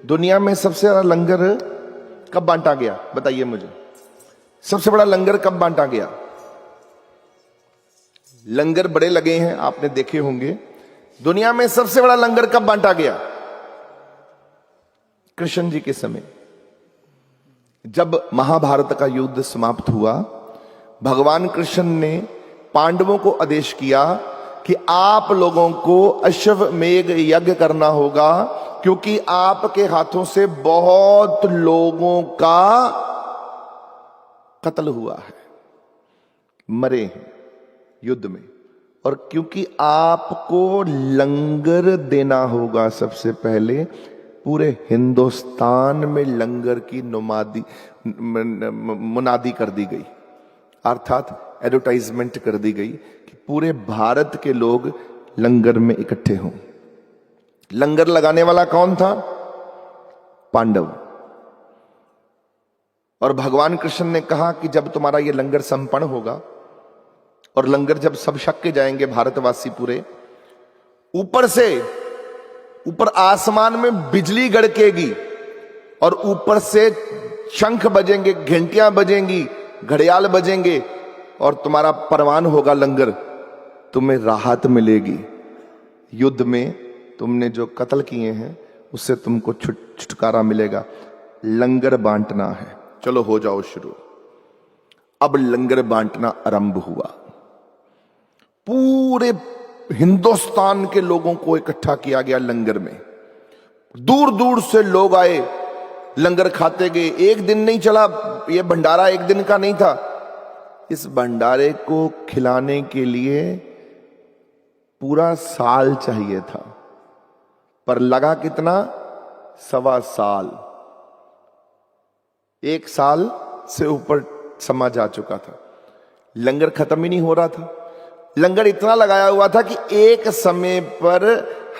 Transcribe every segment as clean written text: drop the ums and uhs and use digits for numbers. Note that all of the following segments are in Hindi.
दुनिया में सबसे ज्यादा लंगर कब बांटा गया, बताइए मुझे। सबसे बड़ा लंगर कब बांटा गया? लंगर बड़े लगे हैं, आपने देखे होंगे। दुनिया में सबसे बड़ा लंगर कब बांटा गया? कृष्ण जी के समय। जब महाभारत का युद्ध समाप्त हुआ, भगवान कृष्ण ने पांडवों को आदेश किया कि आप लोगों को अश्वमेध यज्ञ करना होगा, क्योंकि आपके हाथों से बहुत लोगों का कत्ल हुआ है, मरे हैं युद्ध में, और क्योंकि आपको लंगर देना होगा सबसे पहले, पूरे हिंदुस्तान में लंगर की मुनादी कर दी गई, अर्थात एडवर्टाइजमेंट कर दी गई कि पूरे भारत के लोग लंगर में इकट्ठे हों। लंगर लगाने वाला कौन था? पांडव। और भगवान कृष्ण ने कहा कि जब तुम्हारा ये लंगर संपन्न होगा, और लंगर जब सब छक के जाएंगे भारतवासी पूरे, ऊपर आसमान में बिजली गड़केगी, और ऊपर से शंख बजेंगे, घंटियां बजेंगी, घड़ियाल बजेंगे, और तुम्हारा परवान होगा लंगर, तुम्हें राहत मिलेगी। युद्ध में तुमने जो कत्ल किए हैं उससे तुमको छुटकारा मिलेगा। लंगर बांटना है, चलो हो जाओ शुरू। अब लंगर बांटना आरंभ हुआ। पूरे हिंदुस्तान के लोगों को इकट्ठा किया गया लंगर में। दूर दूर से लोग आए, लंगर खाते गए। एक दिन नहीं चला ये भंडारा, एक दिन का नहीं था। इस भंडारे को खिलाने के लिए पूरा साल चाहिए था, पर लगा कितना? 1.25 साल। 1 साल से ऊपर समा जा चुका था, लंगर खत्म ही नहीं हो रहा था। लंगर इतना लगाया हुआ था कि एक समय पर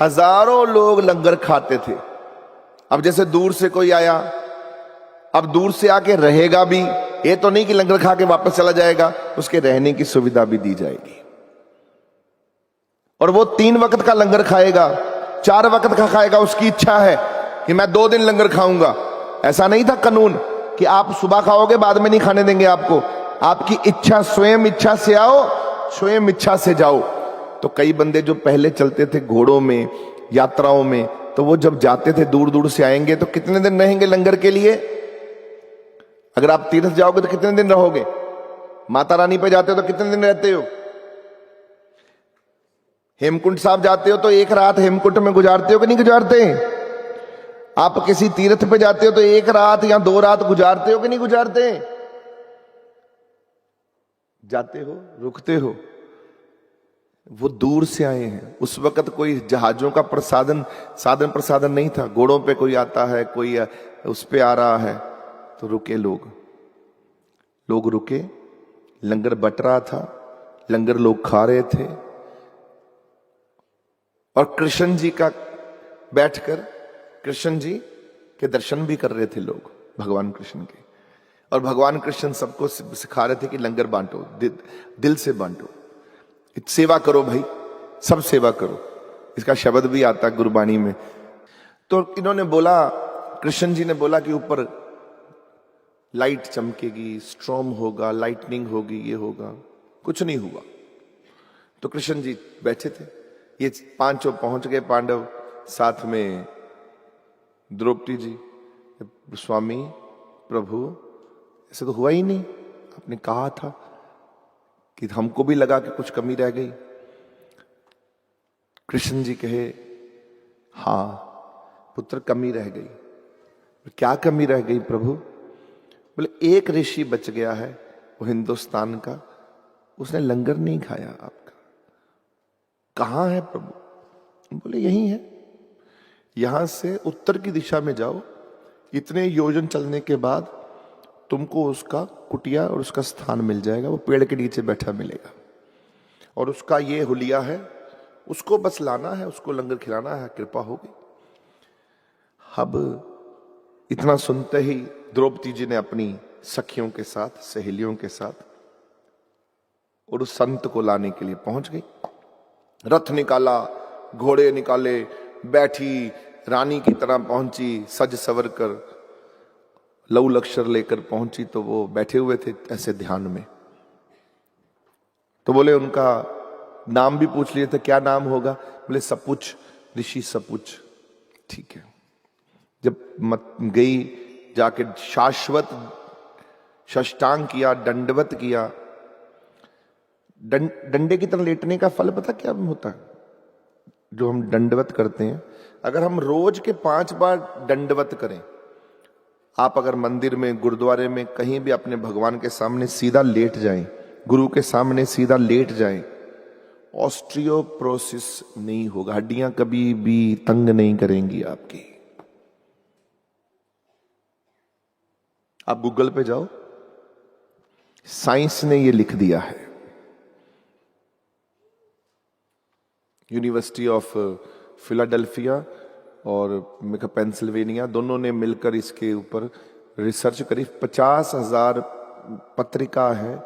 हजारों लोग लंगर खाते थे। अब जैसे दूर से कोई आया, अब दूर से आके रहेगा भी, ये तो नहीं कि लंगर खा के वापस चला जाएगा, उसके रहने की सुविधा भी दी जाएगी। और वो 3 वक्त का लंगर खाएगा, 4 वक्त का खाएगा। उसकी इच्छा है कि मैं 2 दिन लंगर खाऊंगा। ऐसा नहीं था कानून कि आप सुबह खाओगे बाद में नहीं खाने देंगे आपको। आपकी इच्छा, स्वयं इच्छा से आओ, स्वयं इच्छा से जाओ। तो कई बंदे जो पहले चलते थे घोड़ों में, यात्राओं में, तो वो जब जाते थे दूर दूर से आएंगे तो कितने दिन रहेंगे लंगर के लिए? अगर आप तीर्थ जाओगे तो कितने दिन रहोगे? माता रानी पे जाते हो तो कितने दिन रहते हो? हेमकुंड साहब जाते हो तो 1 रात हेमकुंड में गुजारते हो कि नहीं गुजारते? आप किसी तीर्थ पे जाते हो तो 1 रात या 2 रात गुजारते हो कि नहीं गुजारते? जाते हो, रुकते हो। वो दूर से आए हैं। उस वक्त कोई जहाजों का साधन प्रसादन नहीं था। घोड़ों पे कोई आता है, कोई उस पे आ रहा है, तो रुके लोग रुके। लंगर बट रहा था, लंगर लोग खा रहे थे, और कृष्ण जी का बैठकर कृष्ण जी के दर्शन भी कर रहे थे लोग, भगवान कृष्ण के। और भगवान कृष्ण सबको सिखा रहे थे कि लंगर बांटो, दिल से बांटो, सेवा करो भाई, सब सेवा करो। इसका शब्द भी आता है गुरबानी में। तो इन्होंने बोला, कृष्ण जी ने बोला कि ऊपर लाइट चमकेगी, स्ट्रॉम होगा, लाइटनिंग होगी, ये होगा। कुछ नहीं हुआ। तो कृष्ण जी बैठे थे, ये 5 पहुंच गए पांडव, साथ में द्रौपदी जी। स्वामी प्रभु, ऐसे तो हुआ ही नहीं, आपने कहा था कि हमको भी लगा कि कुछ कमी रह गई। कृष्ण जी कहे, हां पुत्र, कमी रह गई। क्या कमी रह गई प्रभु? बोले, एक ऋषि बच गया है, वो हिंदुस्तान का, उसने लंगर नहीं खाया आपका। कहां है प्रभु? बोले, यही है, यहां से उत्तर की दिशा में जाओ, इतने योजन चलने के बाद तुमको उसका कुटिया और उसका स्थान मिल जाएगा। वो पेड़ के नीचे बैठा मिलेगा, और उसका ये हुलिया है, उसको बस लाना है, उसको लंगर खिलाना है, कृपा होगी। अब इतना सुनते ही द्रौपदी जी ने अपनी सखियों के साथ, सहेलियों के साथ, और उस संत को लाने के लिए पहुंच गई। रथ निकाला, घोड़े निकाले, बैठी, रानी की तरह पहुंची, सज सवर कर लव लक्षर लेकर पहुंची, तो वो बैठे हुए थे ऐसे ध्यान में। तो बोले उनका नाम भी पूछ लिए थे, क्या नाम होगा? बोले सपुच, ऋषि सपुच। ठीक है। जब मत गई, जाके शाश्वत षष्टांग किया, दंडवत किया। डंडे की तरह लेटने का फल पता क्या होता है? जो हम दंडवत करते हैं, अगर हम रोज के 5 बार दंडवत करें, आप अगर मंदिर में, गुरुद्वारे में, कहीं भी अपने भगवान के सामने सीधा लेट जाएं, गुरु के सामने सीधा लेट जाएं, ऑस्ट्रियोप्रोसिस नहीं होगा, हड्डियां कभी भी तंग नहीं करेंगी आपकी। आप गूगल पे जाओ, साइंस ने ये लिख दिया है। यूनिवर्सिटी ऑफ फिलाडेल्फिया और पेंसिल्वेनिया दोनों ने मिलकर इसके ऊपर रिसर्च करी। 50,000 पत्रिका है,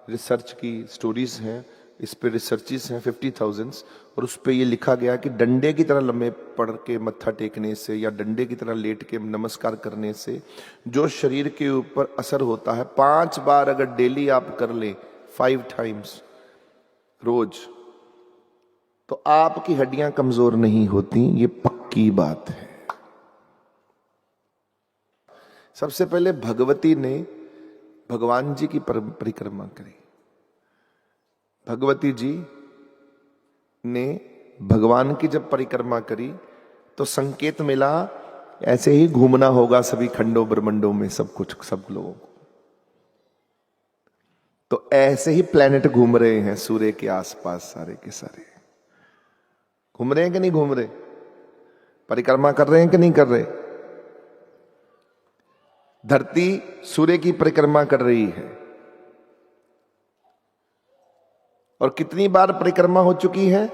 रिसर्च की स्टोरीज हैं, इस पे रिसर्चेस हैं 50,000, और उस पे ये लिखा गया कि डंडे की तरह लम्बे पड़ के मत्था टेकने से या डंडे की तरह लेट के नमस्कार करने से जो शरीर के ऊपर असर होता है, 5 बार अगर डेली आप कर लें, 5 टाइम्स रोज, तो आपकी हड्डियां कमजोर नहीं होती। ये पक्की बात है। सबसे पहले भगवती ने भगवान जी की परिक्रमा करी। भगवती जी ने भगवान की जब परिक्रमा करी तो संकेत मिला ऐसे ही घूमना होगा सभी खंडों ब्रह्मंडों में, सब कुछ, सब लोगों को। तो ऐसे ही प्लेनेट घूम रहे हैं सूर्य के आसपास, सारे के सारे घूम रहे हैं कि नहीं घूम रहे? परिक्रमा कर रहे हैं कि नहीं कर रहे? धरती सूर्य की परिक्रमा कर रही है। और कितनी बार परिक्रमा हो चुकी है?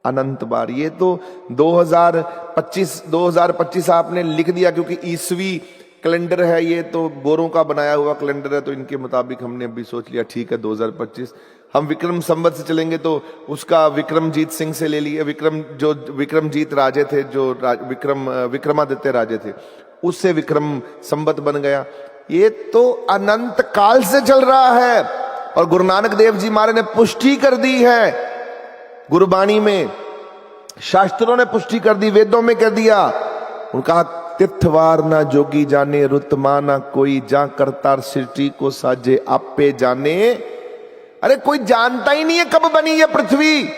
अनंत बार। ये तो 2025 आपने लिख दिया क्योंकि ईसवी कैलेंडर है, ये तो गोरों का बनाया हुआ कैलेंडर है, तो इनके मुताबिक हमने अभी सोच लिया ठीक है 2025। हम विक्रम संवत से चलेंगे तो उसका विक्रमजीत सिंह से ले लिए, विक्रमजीत राजे थे, जो विक्रमादित्य राजे थे, उससे विक्रम संवत बन गया। ये तो अनंत काल से चल रहा है। और गुरु नानक देव जी महाराज ने पुष्टि कर दी है, गुरुबाणी में, शास्त्रों ने पुष्टि कर दी, वेदों में कर दिया। उनका तिथवार ना जोगी जाने, रुतमा ना कोई, जा करतार सृष्टि को साजे आपे जाने। अरे कोई जानता ही नहीं है कब बनी ये पृथ्वी।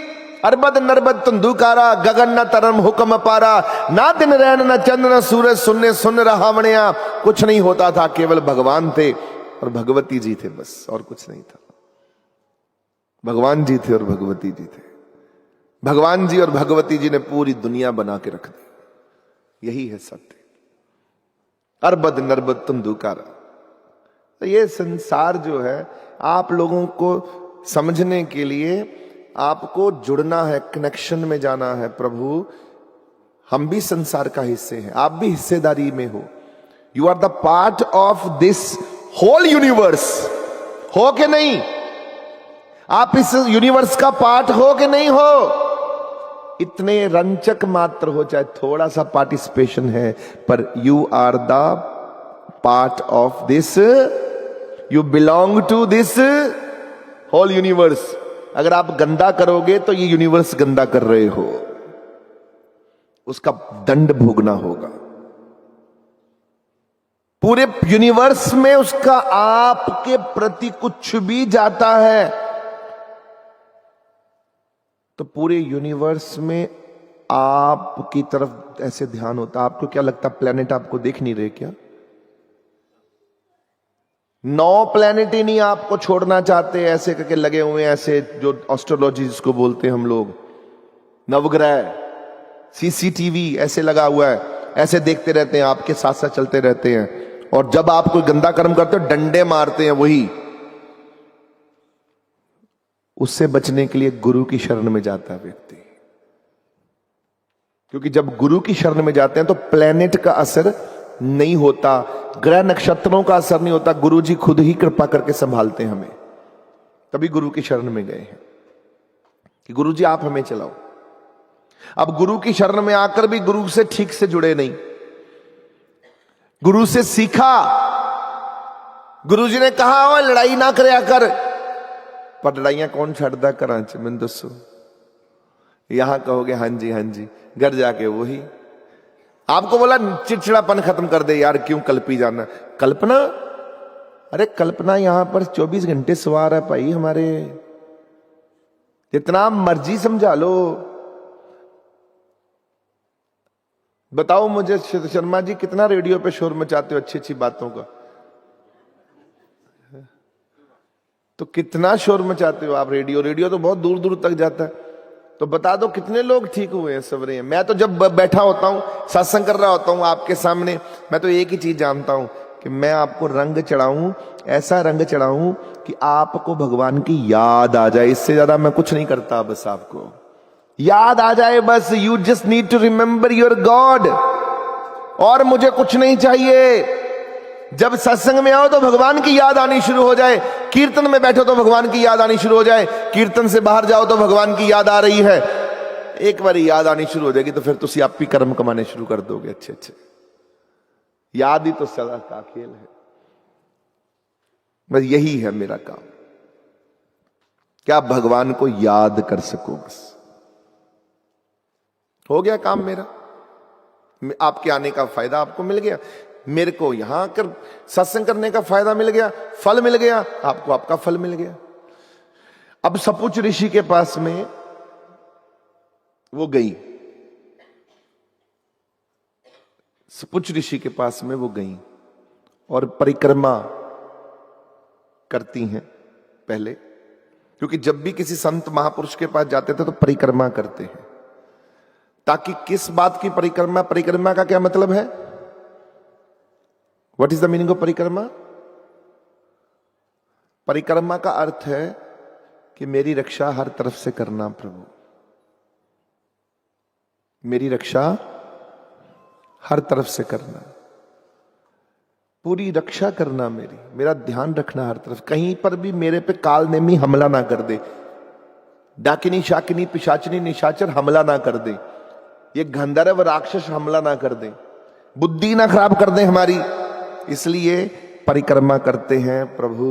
अरबद नरबद तंदुकारा, गगन न तरम हुक्म पारा, ना दिन रैन न चंद्र न सूरज, सुनने सुन रहावणिया। कुछ नहीं होता था, केवल भगवान थे और भगवती जी थे, बस और कुछ नहीं था। भगवान जी थे और भगवती जी थे। भगवान जी और भगवती जी ने पूरी दुनिया बना के रख दी। यही है सत्य। अरबद नरबद तंदुकारा। तो ये संसार जो है, आप लोगों को समझने के लिए आपको जुड़ना है, कनेक्शन में जाना है। प्रभु, हम भी संसार का हिस्से हैं, आप भी हिस्सेदारी में हो। You are the part of this whole universe. हो कि नहीं? आप इस यूनिवर्स का पार्ट हो कि नहीं हो? इतने रंचक मात्र हो, चाहे थोड़ा सा पार्टिसिपेशन है, पर you are the part of this, you belong to this whole universe. अगर आप गंदा करोगे तो ये यूनिवर्स गंदा कर रहे हो, उसका दंड भोगना होगा। पूरे यूनिवर्स में उसका आपके प्रति कुछ भी जाता है तो पूरे यूनिवर्स में आपकी तरफ ऐसे ध्यान होता। आपको क्या लगता, प्लेनेट आपको देख नहीं रहे क्या? 9 प्लेनेट ही नहीं आपको छोड़ना चाहते, ऐसे करके लगे हुए हैं, ऐसे जो एस्ट्रोलॉजी जिसको बोलते हैं हम लोग, नवग्रह, सीसीटीवी ऐसे लगा हुआ है, ऐसे देखते रहते हैं, आपके साथ साथ चलते रहते हैं। और जब आप कोई गंदा कर्म करते हो, डंडे मारते हैं वही। उससे बचने के लिए गुरु की शरण में जाता है व्यक्ति, क्योंकि जब गुरु की शरण में जाते हैं तो प्लेनेट का असर नहीं होता, ग्रह नक्षत्रों का असर नहीं होता। गुरु जी खुद ही कृपा करके संभालते हैं हमें। तभी गुरु की शरण में गए हैं कि गुरु जी आप हमें चलाओ। अब गुरु की शरण में आकर भी गुरु से ठीक से जुड़े नहीं। गुरु से सीखा, गुरु जी ने कहा वो लड़ाई ना करया कर, पर लड़ाइयां कौन छड़ता करा च मैं दसो। यहां कहोगे हाँ जी, घर जाके वही आपको बोला चिड़चिड़ापन खत्म कर दे यार, क्यों कल्पी जाना। कल्पना, अरे कल्पना यहां पर 24 घंटे सवार है भाई हमारे, जितना मर्जी समझा लो। बताओ मुझे शर्मा जी, कितना रेडियो पे शोर मचाते हो अच्छी अच्छी बातों का, तो कितना शोर मचाते हो आप। रेडियो तो बहुत दूर दूर तक जाता है। तो बता दो कितने लोग ठीक हुए हैं, सवरे हैं। मैं तो जब बैठा होता हूं, सत्संग कर रहा होता हूं आपके सामने, मैं तो एक ही चीज जानता हूं कि मैं आपको रंग चढ़ाऊं, ऐसा रंग चढ़ाऊं कि आपको भगवान की याद आ जाए। इससे ज्यादा मैं कुछ नहीं करता, बस आपको याद आ जाए बस। You just need to remember your god, और मुझे कुछ नहीं चाहिए। जब सत्संग में आओ तो भगवान की याद आनी शुरू हो जाए, कीर्तन में बैठो तो भगवान की याद आनी शुरू हो जाए, कीर्तन से बाहर जाओ तो भगवान की याद आ रही है। एक बार याद आनी शुरू हो जाएगी तो फिर तुम आप भी कर्म कमाने शुरू कर दोगे अच्छे अच्छे। याद ही तो सदा का खेल है। बस यही है मेरा काम, क्या भगवान को याद कर सको, बस हो गया काम मेरा। आपके आने का फायदा आपको मिल गया, मेरे को यहां आकर सत्संग करने का फायदा मिल गया, फल मिल गया, आपको आपका फल मिल गया। अब सपुच ऋषि के पास में वो गई, सपुच ऋषि के पास में वो गई और परिक्रमा करती हैं पहले, क्योंकि जब भी किसी संत महापुरुष के पास जाते थे तो परिक्रमा करते हैं। ताकि किस बात की परिक्रमा, परिक्रमा का क्या मतलब है, what is the meaning of परिक्रमा? परिक्रमा का अर्थ है कि मेरी रक्षा हर तरफ से करना प्रभु, मेरी रक्षा हर तरफ से करना, पूरी रक्षा करना मेरी, मेरा ध्यान रखना हर तरफ। कहीं पर भी मेरे पे काल नेमी हमला ना कर दे, डाकिनी शाकिनी पिशाचिनी निशाचर हमला ना कर दे, ये गंधर्व राक्षस हमला ना कर दे, बुद्धि ना खराब कर दे हमारी। इसलिए परिक्रमा करते हैं प्रभु,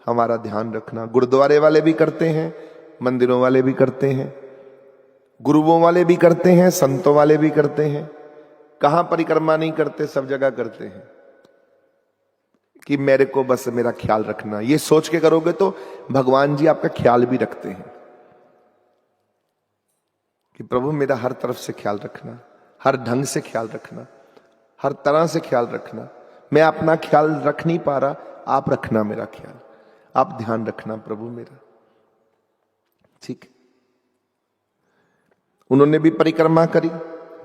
हमारा ध्यान रखना। गुरुद्वारे वाले भी करते हैं, मंदिरों वाले भी करते हैं, गुरुओं वाले भी करते हैं, संतों वाले भी करते हैं। कहां परिक्रमा नहीं करते, सब जगह करते हैं कि मेरे को बस मेरा ख्याल रखना। ये सोच के करोगे तो भगवान जी आपका ख्याल भी रखते हैं कि प्रभु मेरा हर तरफ से ख्याल रखना, हर ढंग से ख्याल रखना, हर तरह से ख्याल रखना। मैं अपना ख्याल रख नहीं पा रहा, आप रखना मेरा ख्याल, आप ध्यान रखना प्रभु मेरा, ठीक। उन्होंने भी परिक्रमा करी,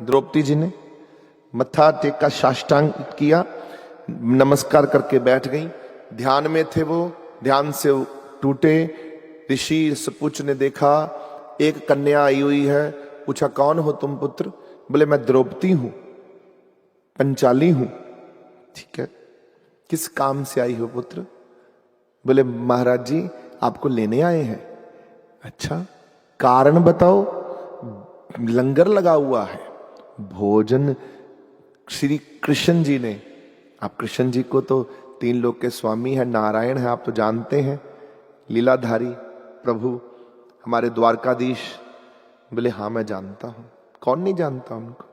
द्रौपदी जी ने मत्था टेका, साष्टांग किया, नमस्कार करके बैठ गई। ध्यान में थे वो, ध्यान से टूटे। ऋषि सपुच ने देखा एक कन्या आई हुई है, पूछा कौन हो तुम पुत्र? बोले मैं द्रौपदी हूं, पंचाली हूं। ठीक है, किस काम से आई हो पुत्र? बोले महाराज जी आपको लेने आए हैं। अच्छा, कारण बताओ। लंगर लगा हुआ है, भोजन श्री कृष्ण जी ने, आप कृष्ण जी को तो 3 लोक के स्वामी है, नारायण है, आप तो जानते हैं, लीलाधारी प्रभु हमारे द्वारकाधीश। बोले हाँ मैं जानता हूं। कौन नहीं जानता उनको?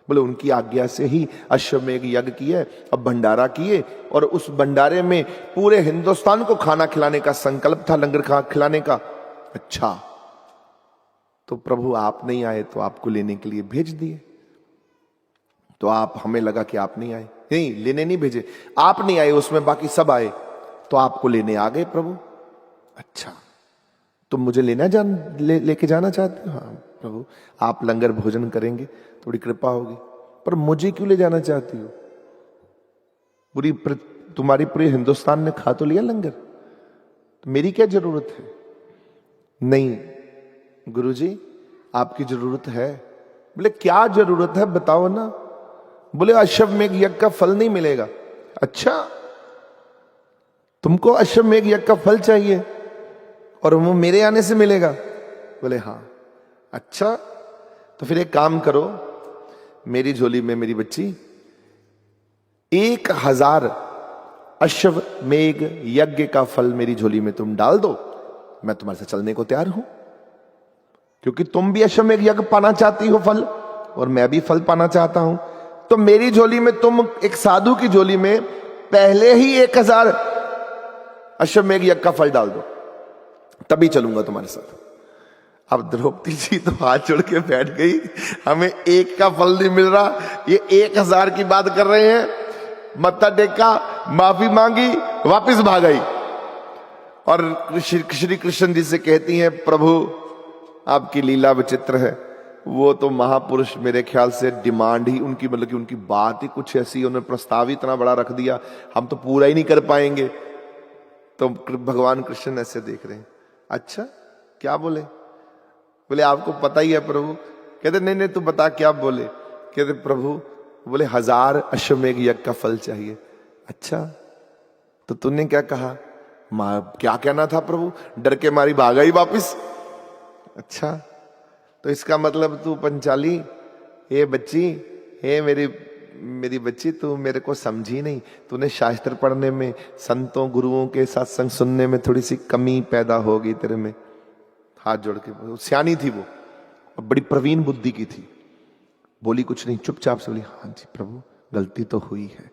बोले उनकी आज्ञा से ही अश्वमेघ यज्ञ किए, अब भंडारा किए, और उस भंडारे में पूरे हिंदुस्तान को खाना खिलाने का संकल्प था, लंगर खिलाने का। अच्छा, तो प्रभु आप नहीं आए तो आपको लेने के लिए भेज दिए। तो आप, हमें लगा कि आप नहीं आए, नहीं लेने नहीं भेजे, आप नहीं आए, उसमें बाकी सब आए, तो आपको लेने आ गए प्रभु। अच्छा, तुम मुझे लेके जाना चाहते हो? हाँ प्रभु, आप लंगर भोजन करेंगे, थोड़ी कृपा होगी, पर मुझे क्यों ले जाना चाहती हो? तुम्हारी पूरे हिंदुस्तान ने खा तो लिया लंगर, तो मेरी क्या जरूरत है? नहीं गुरुजी आपकी जरूरत है। बोले क्या जरूरत है बताओ ना। बोले अश्वमेघ यज्ञ का फल नहीं मिलेगा। अच्छा, तुमको अश्वमेघ यज्ञ का फल चाहिए और वो मेरे आने से मिलेगा? बोले हाँ। अच्छा, तो फिर एक काम करो, मेरी झोली में मेरी बच्ची 1000 अश्वमेघ यज्ञ का फल मेरी झोली में तुम डाल दो, मैं तुम्हारे साथ चलने को तैयार हूं। क्योंकि तुम भी अश्वमेघ यज्ञ पाना चाहती हो फल, और मैं भी फल पाना चाहता हूं। तो मेरी झोली में तुम, एक साधु की झोली में पहले ही 1000 अश्वमेघ यज्ञ का फल डाल दो, तभी चलूंगा तुम्हारे साथ। अब द्रौपदी जी तो हाथ जोड़ के बैठ गई, हमें एक का फल नहीं मिल रहा, ये 1000 की बात कर रहे हैं। मत्था टेका, माफी मांगी, वापस भाग आई और श्री कृष्ण जी से कहती हैं, प्रभु आपकी लीला विचित्र है। वो तो महापुरुष मेरे ख्याल से डिमांड ही उनकी, मतलब कि उनकी बात ही कुछ ऐसी, उन्होंने प्रस्ताव ही इतना बड़ा रख दिया, हम तो पूरा ही नहीं कर पाएंगे। तो भगवान कृष्ण ऐसे देख रहे हैं, अच्छा क्या बोले? बोले आपको पता ही है प्रभु। कहते नहीं नहीं तू बता क्या बोले। कहते प्रभु बोले 1000 अश्वमेघ यज्ञ का फल चाहिए। अच्छा तो तूने क्या कहा? क्या कहना था प्रभु? डर के मारी भागा ही वापिस। अच्छा तो इसका मतलब तू पंचाली, हे बच्ची, हे मेरी बच्ची, तू मेरे को समझी नहीं। तूने शास्त्र पढ़ने में, संतों गुरुओं के सत्संग सुनने में थोड़ी सी कमी पैदा होगी तेरे में। हाथ जोड़ के, सियानी थी वो और बड़ी प्रवीण बुद्धि की थी, बोली कुछ नहीं, चुपचाप से बोली हाँ जी प्रभु गलती तो हुई है,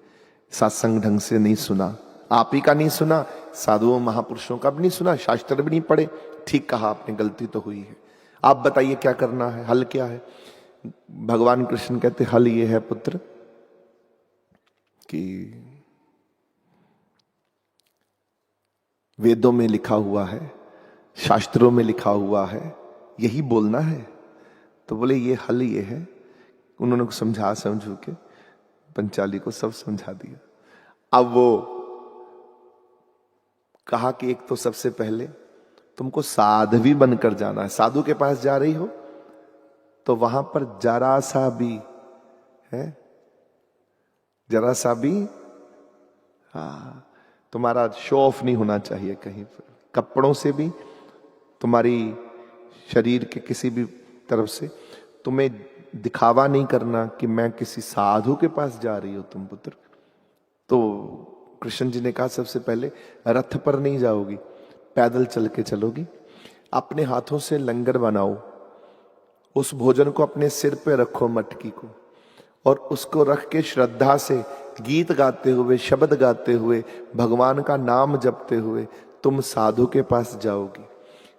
सत्संग ढंग से नहीं सुना, आप ही का नहीं सुना, साधुओं महापुरुषों का भी नहीं सुना, शास्त्र भी नहीं पढ़े। ठीक कहा आपने, गलती तो हुई है। आप बताइए क्या करना है, हल क्या है? भगवान कृष्ण कहते हल ये है पुत्र कि वेदों में लिखा हुआ है, शास्त्रों में लिखा हुआ है, यही बोलना है। तो बोले ये हल ये है। उन्होंने समझू के पंचाली को सब समझा दिया। अब वो कहा कि एक तो सबसे पहले तुमको साध्वी बनकर जाना है। साधु के पास जा रही हो तो वहां पर जरा सा भी है, जरा सा भी तुम्हारा शो ऑफ नहीं होना चाहिए कहीं पर, कपड़ों से भी, तुम्हारी शरीर के किसी भी तरफ से तुम्हें दिखावा नहीं करना कि मैं किसी साधु के पास जा रही हूं तुम पुत्र। तो कृष्ण जी ने कहा सबसे पहले रथ पर नहीं जाओगी, पैदल चल के चलोगी, अपने हाथों से लंगर बनाओ, उस भोजन को अपने सिर पे रखो, मटकी को, और उसको रख के श्रद्धा से गीत गाते हुए, शब्द गाते हुए, भगवान का नाम जपते हुए तुम साधु के पास जाओगी।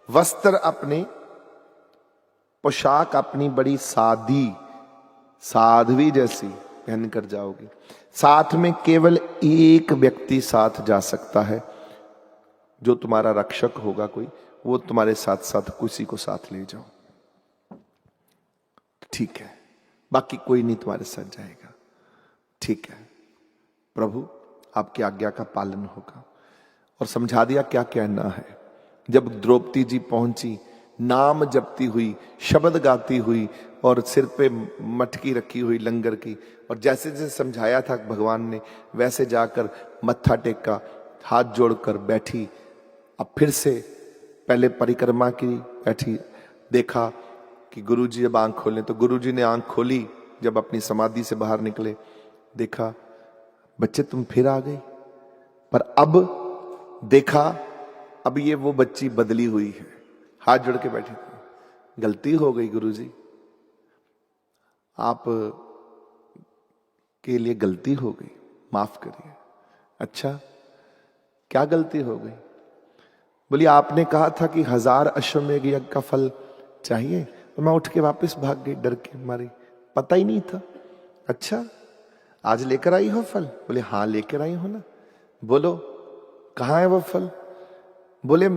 वस्त्र अपने, पोशाक अपनी बड़ी साध्वी जैसी पहन कर जाओगी। साथ में केवल एक व्यक्ति साथ जा सकता है, जो तुम्हारा रक्षक होगा कोई, वो तुम्हारे साथ साथ किसी को साथ ले जाओ, ठीक है, बाकी कोई नहीं तुम्हारे साथ जाएगा, ठीक है प्रभु आपकी आज्ञा का पालन होगा। और समझा दिया क्या कहना है। जब द्रौपदी जी पहुंची, नाम जपती हुई, शब्द गाती हुई और सिर पे मटकी रखी हुई लंगर की, और जैसे जैसे समझाया था भगवान ने वैसे जाकर मत्था टेका, हाथ जोड़कर बैठी। अब फिर से पहले परिक्रमा की बैठी, देखा कि गुरुजी जब आंख खोले, तो गुरुजी ने आंख खोली जब अपनी समाधि से बाहर निकले, देखा बच्चे तुम फिर आ गई। पर अब देखा, अब ये वो बच्ची बदली हुई है, हाथ जोड़ के बैठी थी। गलती हो गई गुरुजी, आप के लिए गलती हो गई, माफ करिए। अच्छा क्या गलती हो गई? बोली आपने कहा था कि 1000 अश्वमेघ यज्ञ का फल चाहिए, तो मैं उठ के वापस भाग गई डर के मारी, पता ही नहीं था। अच्छा आज लेकर आई हो फल? बोले हाँ लेकर आई हो ना। बोलो कहाँ है वो फल? बोले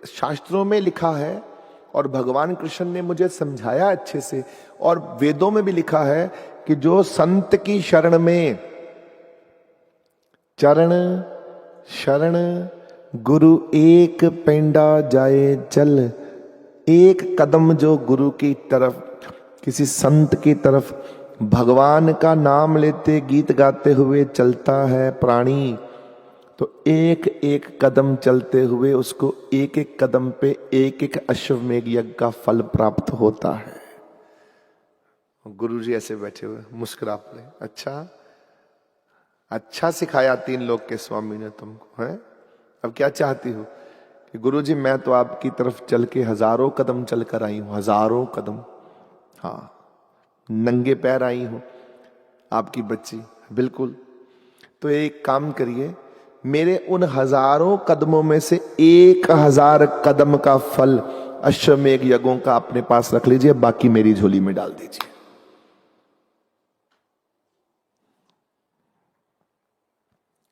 शास्त्रों में लिखा है और भगवान कृष्ण ने मुझे समझाया अच्छे से, और वेदों में भी लिखा है कि जो संत की शरण में, चरण शरण गुरु एक पेंडा जाए चल, एक कदम जो गुरु की तरफ, किसी संत की तरफ भगवान का नाम लेते गीत गाते हुए चलता है प्राणी, तो एक एक कदम चलते हुए उसको एक एक कदम पे एक एक अश्वमेघ यज्ञ का फल प्राप्त होता है। गुरुजी ऐसे बैठे हुए मुस्कुरा पड़े, अच्छा सिखाया 3 लोक के स्वामी ने तुमको, है? अब क्या चाहती हो? कि गुरुजी मैं तो आपकी तरफ चल के हजारों कदम चलकर आई हूं, हजारों कदम, हाँ, नंगे पैर आई हूं आपकी बच्ची, बिल्कुल। तो एक काम करिए, मेरे उन हजारों कदमों में से 1000 कदम का फल अश्वमेघ यज्ञों का अपने पास रख लीजिए, बाकी मेरी झोली में डाल दीजिए।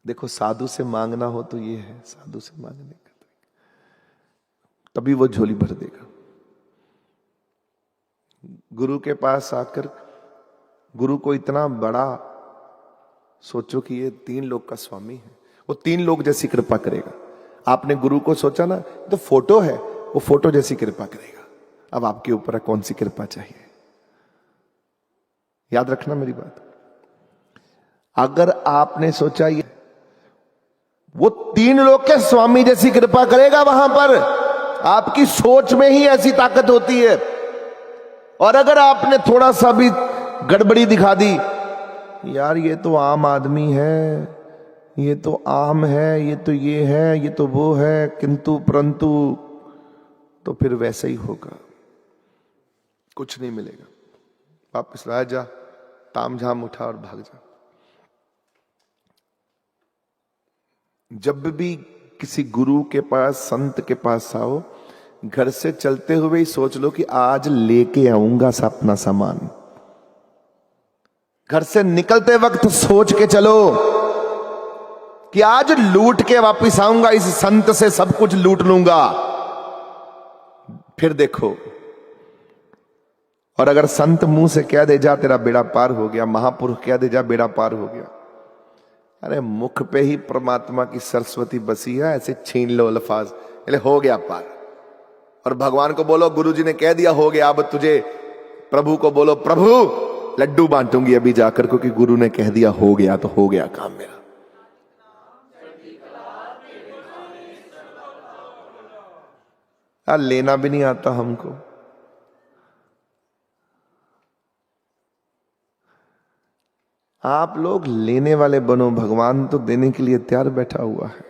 देखो, साधु से मांगना हो तो ये है, साधु से मांगने का तभी वो झोली भर देगा। गुरु के पास आकर गुरु को इतना बड़ा सोचो कि ये 3 लोक का स्वामी है, वो 3 लोक जैसी कृपा करेगा। आपने गुरु को सोचा ना, तो फोटो है, वो फोटो जैसी कृपा करेगा। अब आपके ऊपर कौन सी कृपा चाहिए? याद रखना मेरी बात। अगर आपने सोचा ये वो 3 लोक के स्वामी जैसी कृपा करेगा, वहां पर आपकी सोच में ही ऐसी ताकत होती है। और अगर आपने थोड़ा सा भी गड़बड़ी दिखा दी, यार ये तो आम आदमी है, ये तो आम है, ये तो ये है, ये तो वो है, किंतु परंतु, तो फिर वैसे ही होगा, कुछ नहीं मिलेगा। वापस रह जा, ताम झाम उठा और भाग जा। जब भी किसी गुरु के पास, संत के पास आओ, घर से चलते हुए ही सोच लो कि आज लेके आऊंगा अपना सामान। घर से निकलते वक्त सोच के चलो कि आज लूट के वापस आऊंगा, इस संत से सब कुछ लूट लूंगा। फिर देखो, और अगर संत मुंह से कह दे जा तेरा बेड़ा पार हो गया, महापुरुष कह दे जा बेड़ा पार हो गया, अरे मुख पे ही परमात्मा की सरस्वती बसी है, ऐसे छीन लो अल्फाज, हो गया पार। और भगवान को बोलो गुरुजी ने कह दिया हो गया, अब तुझे प्रभु को बोलो प्रभु लड्डू बांटूंगी अभी जाकर, क्योंकि गुरु ने कह दिया हो गया, तो हो गया काम मेरा। लेना भी नहीं आता हमको। आप लोग लेने वाले बनो, भगवान तो देने के लिए तैयार बैठा हुआ है।